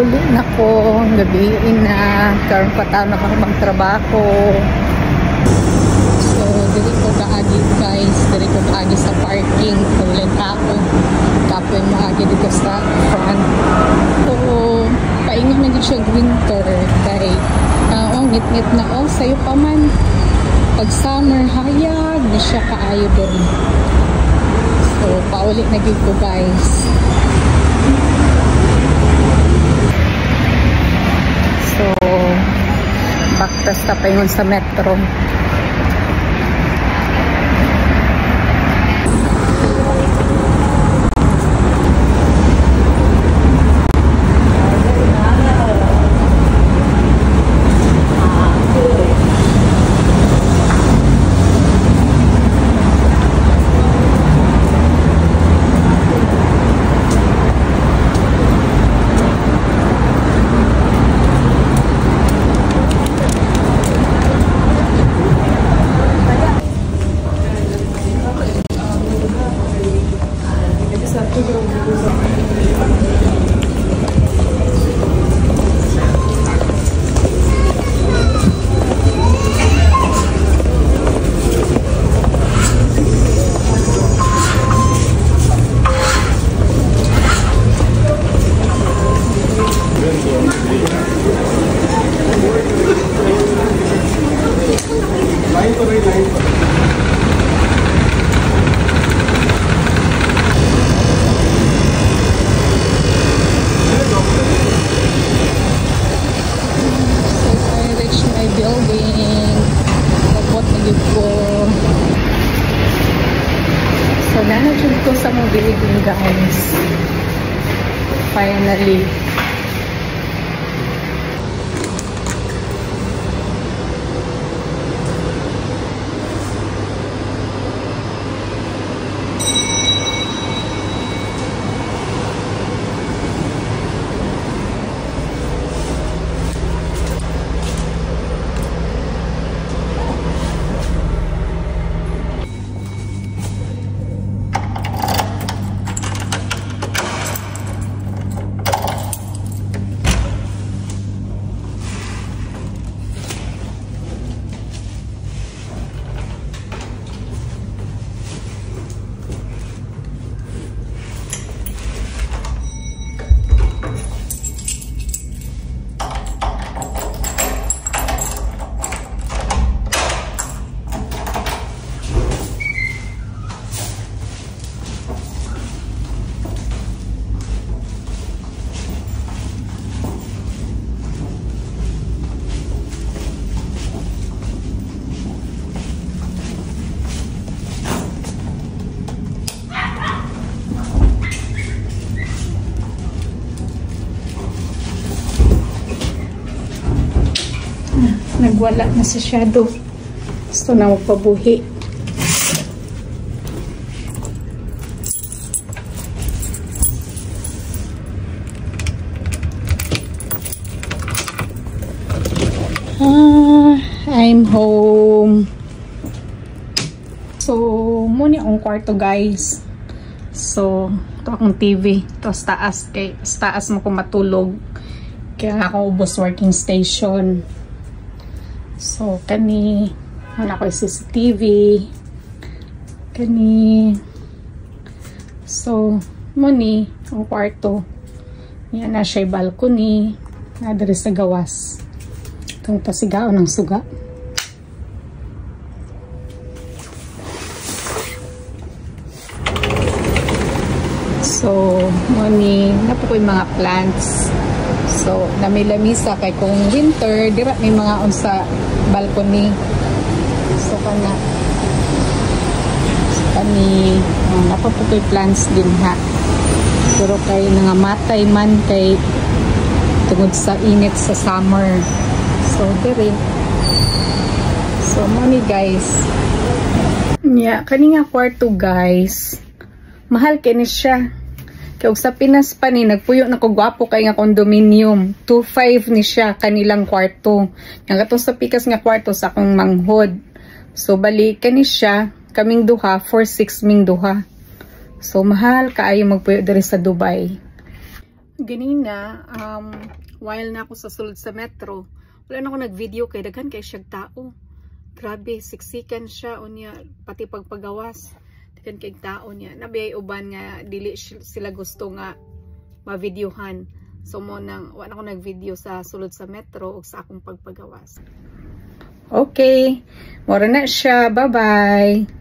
uli na ko, gabi na, karon pa tayo nakakabang trabaho. So, dili ko kaagi guys, dili ko kaagi sa parking, ulit ako. Tapos maagi dito sa front. So, paingon na dito siya winter, kay, ngit-ngit na, sayo pa man. Pag summer, hayag na siya kaayo doon. So, paulit na gid ko guys. So, baktas na paingon sa metro. So, nanatid ko sa mga building guys. Finally. Nagwala na si Shadow. Gusto na magpabuhi. I'm home. So, muna ang kwarto guys. So, ito akong TV. Ito sa taas. Sa taas mo ko matulog. Kaya ako ubos working station. So, kani, wala ko yung CCTV. Kani. So, muni, ang kwarto. Yan na siya yung balcony. Nadari sa gawas. Itong pasigao ng suga. So, muni, napo ko yung mga plants. So, namilamisa kay kung winter, dira may mga unsa balcony. So, kana. So, kani, napaputoy plants din ha. Pero kay nangamatay man kay tungod sa init sa summer. So, dire. So, money guys. Yeah, kani nga kwarto guys. Mahal kini siya. Kaya sa Pinas pa ni, nagpuyo na ko gwapo kay nga condominium. 2.5 ni siya kanilang kwarto. Yang katong sa pikas nga kwarto sa akong manghod. So, balik kani siya, kaming duha, 4.6 ming duha. So, mahal kaayo magpuyo diri sa Dubai. Ganina, while na ako sa sulod sa metro, wala na ako nag-video kay daghan kay siyang tao. Grabe, siksikan siya unya pati pagpagawas. Daghan kay tao niya. Nabiyay uban nga dili sila gusto nga ma-videohan. So mo nang wala ako nag-video sa sulod sa metro ug sa akong pagpagawas. Okay, mora na siya. Bye-bye.